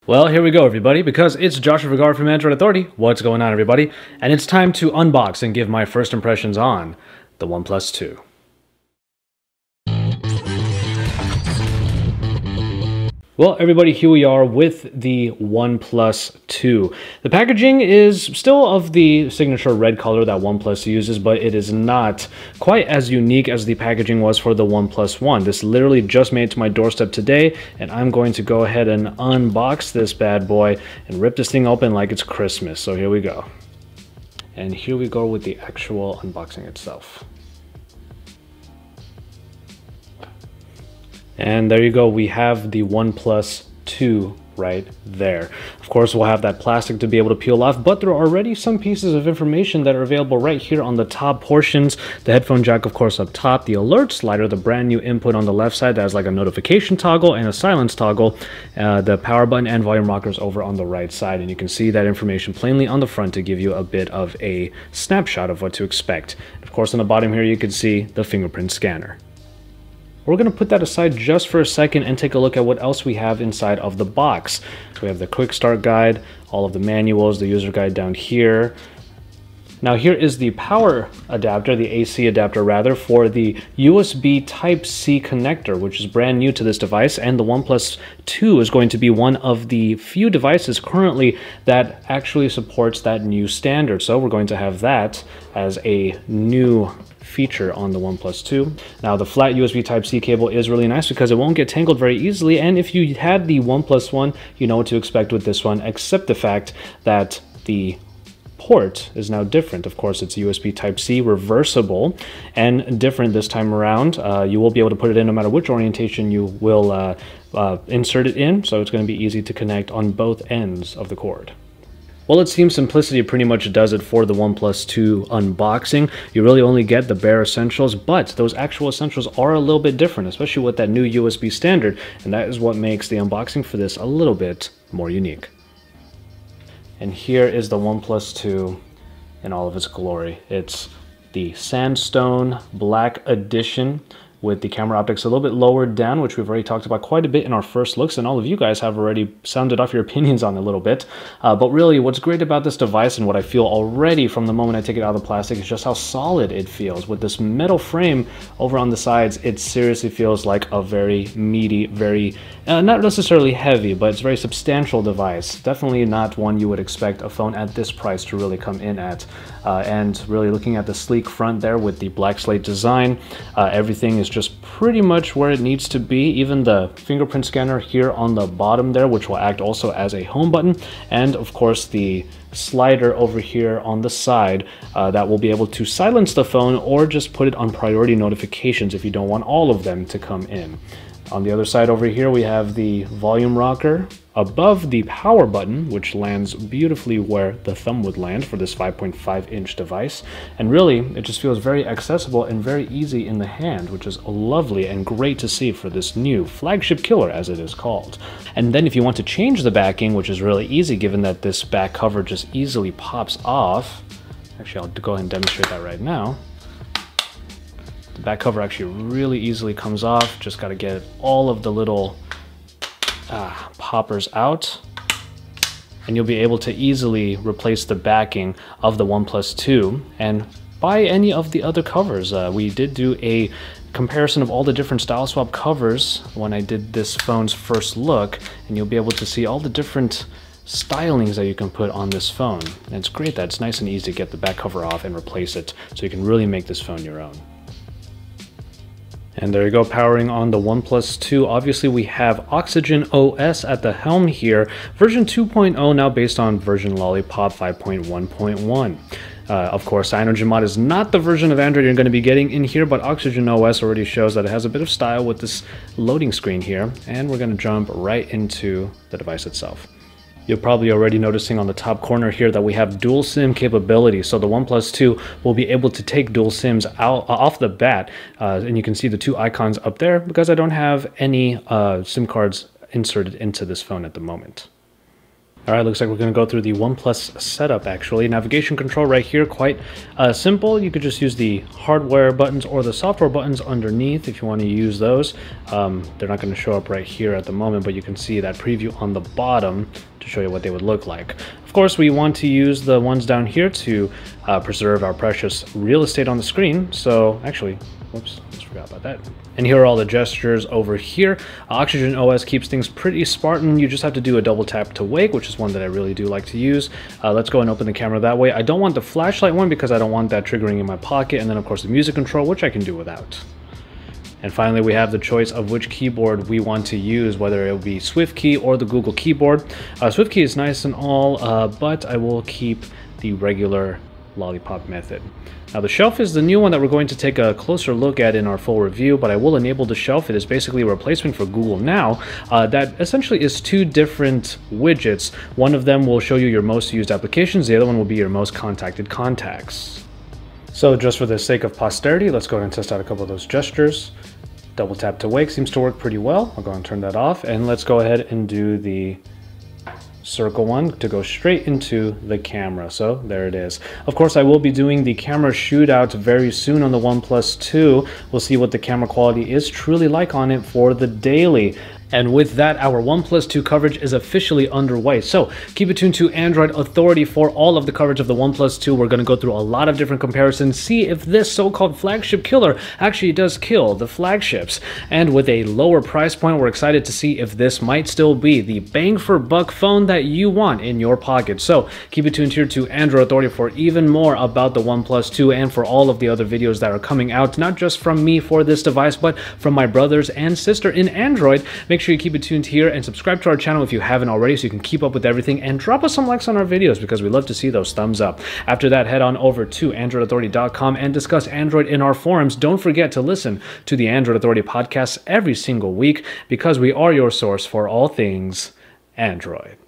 Well, here we go, everybody, because it's Joshua Vergara from Android Authority. What's going on, everybody? And it's time to unbox and give my first impressions on the OnePlus 2. Well, everybody, here we are with the OnePlus 2. The packaging is still of the signature red color that OnePlus uses, but it is not quite as unique as the packaging was for the OnePlus 1. This literally just made it to my doorstep today, and I'm going to go ahead and unbox this bad boy and rip this thing open like it's Christmas. So here we go. And here we go with the actual unboxing itself. And there you go, we have the OnePlus 2 right there. Of course, we'll have that plastic to be able to peel off, but there are already some pieces of information that are available right here on the top portions. The headphone jack, of course, up top, the alert slider, the brand new input on the left side that has like a notification toggle and a silence toggle, the power button and volume rockers over on the right side. And you can see that information plainly on the front to give you a bit of a snapshot of what to expect. Of course, on the bottom here, you can see the fingerprint scanner. We're going to put that aside just for a second and take a look at what else we have inside of the box. So we have the quick start guide, all of the manuals, the user guide down here. Now here is the power adapter, the AC adapter rather, for the USB Type-C connector, which is brand new to this device, and the OnePlus 2 is going to be one of the few devices currently that actually supports that new standard. So we're going to have that as a new feature on the OnePlus 2. Now the flat USB Type-C cable is really nice because it won't get tangled very easily, and if you had the OnePlus 1, you know what to expect with this one, except the fact that the port is now different. Of course, it's USB Type-C, reversible, and different this time around. You will be able to put it in no matter which orientation you will insert it in, so it's going to be easy to connect on both ends of the cord. Well, it seems simplicity pretty much does it for the OnePlus 2 unboxing. You really only get the bare essentials, but those actual essentials are a little bit different, especially with that new USB standard, and that is what makes the unboxing for this a little bit more unique. And here is the OnePlus 2 in all of its glory. It's the Sandstone Black Edition with the camera optics a little bit lowered down, which we've already talked about quite a bit in our first looks, and all of you guys have already sounded off your opinions on a little bit. But really, what's great about this device and what I feel already from the moment I take it out of the plastic is just how solid it feels. With this metal frame over on the sides, it seriously feels like a very meaty, very, not necessarily heavy, but it's a very substantial device. Definitely not one you would expect a phone at this price to really come in at. And really looking at the sleek front there with the black slate design, everything is just pretty much where it needs to be. Even the fingerprint scanner here on the bottom there, which will act also as a home button, and of course the slider over here on the side that will be able to silence the phone or just put it on priority notifications if you don't want all of them to come in. On the other side over here, we have the volume rocker above the power button, which lands beautifully where the thumb would land for this 5.5-inch device. And really, it just feels very accessible and very easy in the hand, which is lovely and great to see for this new flagship killer, as it is called. And then if you want to change the backing, which is really easy given that this back cover just easily pops off. Actually, I'll go ahead and demonstrate that right now. The back cover actually really easily comes off. Just got to get all of the little poppers out, and you'll be able to easily replace the backing of the OnePlus 2 and buy any of the other covers. We did do a comparison of all the different style swap covers when I did this phone's first look, and you'll be able to see all the different stylings that you can put on this phone. And it's great that it's nice and easy to get the back cover off and replace it, so you can really make this phone your own. And there you go, powering on the OnePlus 2. Obviously, we have Oxygen OS at the helm here. Version 2.0 now based on version Lollipop 5.1.1. Of course, CyanogenMod is not the version of Android you're going to be getting in here, but Oxygen OS already shows that it has a bit of style with this loading screen here. And we're going to jump right into the device itself. You're probably already noticing on the top corner here that we have dual SIM capability. So the OnePlus 2 will be able to take dual SIMs out off the bat. And you can see the two icons up there because I don't have any SIM cards inserted into this phone at the moment. All right, looks like we're going to go through the OnePlus setup actually. Navigation control right here, quite simple. You could just use the hardware buttons or the software buttons underneath if you want to use those. They're not going to show up right here at the moment, but you can see that preview on the bottom to show you what they would look like. Of course, we want to use the ones down here to preserve our precious real estate on the screen. So actually, whoops, just forgot about that. And here are all the gestures over here. Oxygen OS keeps things pretty Spartan. You just have to do a double tap to wake, which is one that I really do like to use. Let's go and open the camera that way. I don't want the flashlight one because I don't want that triggering in my pocket. And then of course the music control, which I can do without. And finally, we have the choice of which keyboard we want to use, whether it will be SwiftKey or the Google keyboard. SwiftKey is nice and all, but I will keep the regular lollipop method. Now the shelf is the new one that we're going to take a closer look at in our full review, but I will enable the shelf. It is basically a replacement for Google Now that essentially is two different widgets. One of them will show you your most used applications, the other one will be your most contacted contacts. So just for the sake of posterity, let's go ahead and test out a couple of those gestures. Double tap to wake seems to work pretty well. I'll go and turn that off, and let's go ahead and do the circle one to go straight into the camera. So there it is. Of course, I will be doing the camera shootout very soon on the OnePlus 2. We'll see what the camera quality is truly like on it for the daily. And with that, our OnePlus 2 coverage is officially underway. So keep it tuned to Android Authority for all of the coverage of the OnePlus 2. We're going to go through a lot of different comparisons, see if this so-called flagship killer actually does kill the flagships. And with a lower price point, we're excited to see if this might still be the bang for buck phone that you want in your pocket. So keep it tuned here to Android Authority for even more about the OnePlus 2 and for all of the other videos that are coming out, not just from me for this device, but from my brothers and sister in Android. Make sure you keep it tuned here and subscribe to our channel if you haven't already so you can keep up with everything, and drop us some likes on our videos because we love to see those thumbs up. After that, head on over to AndroidAuthority.com and discuss Android in our forums. Don't forget to listen to the Android Authority podcast every single week because we are your source for all things Android.